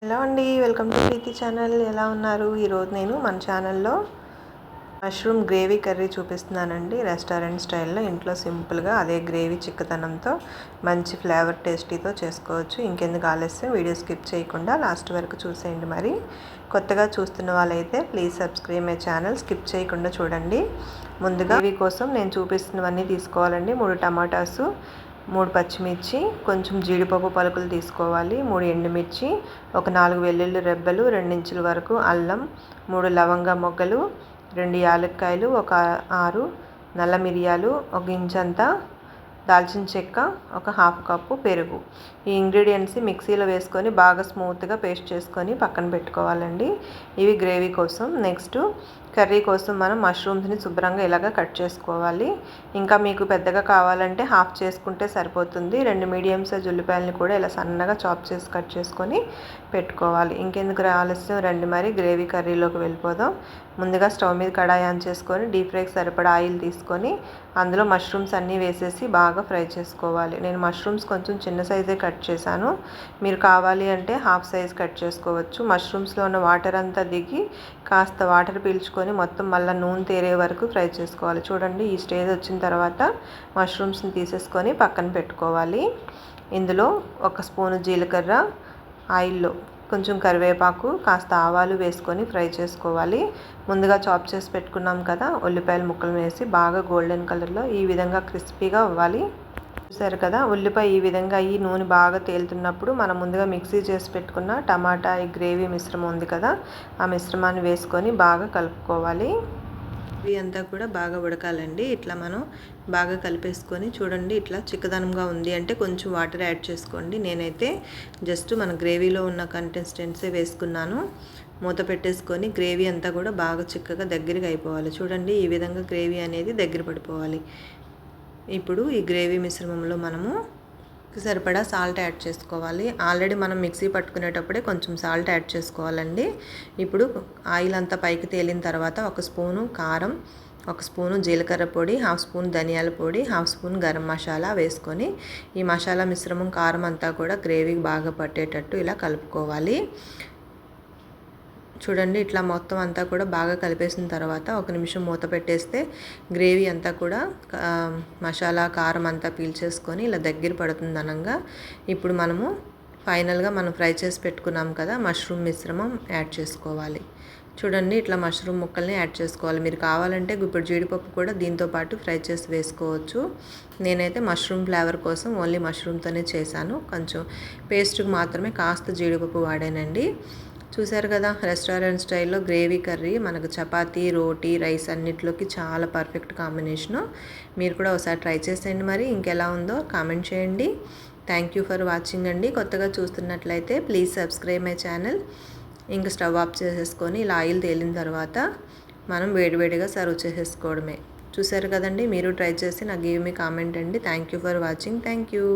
Hello అండి, welcome to Preethi channel. ఎలా ఉన్నారు? ఈరోజు నేను మన ఛానల్లో మష్రూమ్ గ్రేవీ కర్రీ చూపిస్తున్నానండి. రెస్టారెంట్ స్టైల్లో ఇంట్లో సింపుల్గా అదే గ్రేవీ చిక్కదనంతో మంచి ఫ్లేవర్ టేస్టీతో చేసుకోవచ్చు. ఇంకెందుకు ఆలస్యం, వీడియో స్కిప్ చేయకుండా లాస్ట్ వరకు చూసేయండి. మరి కొత్తగా చూస్తున్న వాళ్ళైతే please subscribe my channel, skip చేయకుండా చూడండి. ముందుగా గ్రేవీ కోసం నేను చూపిస్తున్నవన్నీ తీసుకోవాలండి. 3 టమాటాసు, 3 పచ్చిమిర్చి, కొంచెం జీడిపప్పు పలుకులు తీసుకోవాలి, 3 ఎండుమిర్చి, ఒక 4 వెల్లుల్లి రెబ్బలు, 2 ఇంచుల వరకు అల్లం, 3 లవంగ మొగ్గలు, 2 యాలక్కాయలు, ఒక 6 నల్ల మిరియాలు, 1 ఇంచంతా దాల్చిన చెక్క, ఒక 1/2 కప్పు పెరుగు. ఈ ఇంగ్రీడియంట్స్ మిక్సీలో వేసుకొని బాగా స్మూత్గా పేస్ట్ చేసుకొని పక్కన పెట్టుకోవాలండి. ఇవి గ్రేవీ కోసం. నెక్స్ట్ కర్రీ కోసం మనం మష్రూమ్స్ని శుభ్రంగా ఇలాగ కట్ చేసుకోవాలి. ఇంకా మీకు పెద్దగా కావాలంటే హాఫ్ చేసుకుంటే సరిపోతుంది. 2 మీడియం సైజ్ ఉల్లిపాయలని కూడా ఇలా సన్నగా చాప్ చేసి కట్ చేసుకొని పెట్టుకోవాలి. ఇంకెందుకు ఆలస్యం, రండి మరి గ్రేవీ కర్రీలోకి వెళ్ళిపోదాం. ముందుగా స్టవ్ మీద కడాయి ఆన్ చేసుకొని డీప్ ఫ్రైకి సరిపడా ఆయిల్ తీసుకొని అందులో మష్రూమ్స్ అన్నీ వేసేసి బాగా ఫ్రై చేసుకోవాలి. నేను మష్రూమ్స్ కొంచెం చిన్న సైజే కట్ చేశాను. మీరు కావాలి అంటే హాఫ్ సైజ్ కట్ చేసుకోవచ్చు. మష్రూమ్స్లో ఉన్న వాటర్ అంతా దిగి కాస్త వాటర్ పీల్చుకొని మొత్తం మళ్ళీ నూనె తేరే వరకు ఫ్రై చేసుకోవాలి. చూడండి, ఈ స్టేజ్ వచ్చిన తర్వాత మష్రూమ్స్ని తీసేసుకొని పక్కన పెట్టుకోవాలి. ఇందులో 1 స్పూను జీలకర్ర, ఆయిల్లో కొంచెం కరివేపాకు, కాస్త ఆవాలు వేసుకొని ఫ్రై చేసుకోవాలి. ముందుగా చాప్ చేసి పెట్టుకున్నాం కదా ఉల్లిపాయల ముక్కలు వేసి బాగా గోల్డెన్ కలర్లో ఈ విధంగా క్రిస్పీగా అవ్వాలి. చూసారు కదా, ఉల్లిపాయ ఈ విధంగా ఈ నూనె బాగా తేలుతున్నప్పుడు మనం ముందుగా మిక్సీ చేసి పెట్టుకున్న టమాటా ఈ గ్రేవీ మిశ్రమం ఉంది కదా, ఆ మిశ్రమాన్ని వేసుకొని బాగా కలుపుకోవాలి. ఇవి అంతా కూడా బాగా ఉడకాలండి. ఇట్లా మనం బాగా కలిపేసుకొని చూడండి, ఇట్లా చిక్కదనంగా ఉంది అంటే కొంచెం వాటర్ యాడ్ చేసుకోండి. నేనైతే జస్ట్ మన గ్రేవీలో ఉన్న కన్సిస్టెన్సీ వేసుకున్నాను. మూత పెట్టేసుకొని గ్రేవీ అంతా కూడా బాగా చిక్కగా దగ్గరికి అయిపోవాలి. చూడండి, ఈ విధంగా గ్రేవీ అనేది దగ్గర పడిపోవాలి. ఇప్పుడు ఈ గ్రేవీ మిశ్రమంలో మనము సరిపడా సాల్ట్ యాడ్ చేసుకోవాలి. ఆల్రెడీ మనం మిక్సీ పట్టుకునేటప్పుడే కొంచెం సాల్ట్ యాడ్ చేసుకోవాలండి. ఇప్పుడు ఆయిల్ అంతా పైకి తేలిన తర్వాత 1 స్పూను కారం, 1 స్పూను జీలకర్ర పొడి, 1/2 స్పూన్ ధనియాల పొడి, 1/2 స్పూన్ గరం మసాలా వేసుకొని ఈ మసాలా మిశ్రమం కారం అంతా కూడా గ్రేవీకి బాగా పట్టేటట్టు ఇలా కలుపుకోవాలి. చూడండి, ఇట్లా మొత్తం అంతా కూడా బాగా కలిపేసిన తర్వాత 1 నిమిషం మూత పెట్టేస్తే గ్రేవీ అంతా కూడా మసాలా కారం అంతా పీల్చేసుకొని ఇలా దగ్గర పడుతుంది అనంగా. ఇప్పుడు మనము ఫైనల్గా మనం ఫ్రై చేసి పెట్టుకున్నాం కదా మష్రూమ్ మిశ్రమం యాడ్ చేసుకోవాలి. చూడండి, ఇట్లా మష్రూమ్ ముక్కల్ని యాడ్ చేసుకోవాలి. మీరు కావాలంటే ఇప్పుడు జీడిపప్పు కూడా దీంతో పాటు ఫ్రై చేసి వేసుకోవచ్చు. నేనైతే మష్రూమ్ ఫ్లేవర్ కోసం ఓన్లీ మష్రూమ్తోనే చేశాను. కొంచెం పేస్ట్కి మాత్రమే కాస్త జీడిపప్పు వాడానండి. చూసారు కదా, రెస్టారెంట్ స్టైల్లో గ్రేవీ కర్రీ మనకు చపాతీ, రోటీ, రైస్ అన్నిటిలోకి చాలా పర్ఫెక్ట్ కాంబినేషను. మీరు కూడా ఒకసారి ట్రై చేసేయండి. మరి ఇంకెలా ఉందో కామెంట్ చేయండి. థ్యాంక్ యూ ఫర్ వాచింగ్ అండి. కొత్తగా చూస్తున్నట్లయితే ప్లీజ్ సబ్స్క్రైబ్ మై ఛానల్. ఇంకా స్టవ్ ఆఫ్ చేసేసుకొని ఇలా ఆయిల్ తేలిన తర్వాత మనం వేడివేడిగా సర్వ్ చేసేసుకోవడమే. చూసారు కదండి, మీరు ట్రై చేసి నాకు గివ్ మీ కామెంట్ అండి. Thank you for watching. Thank you.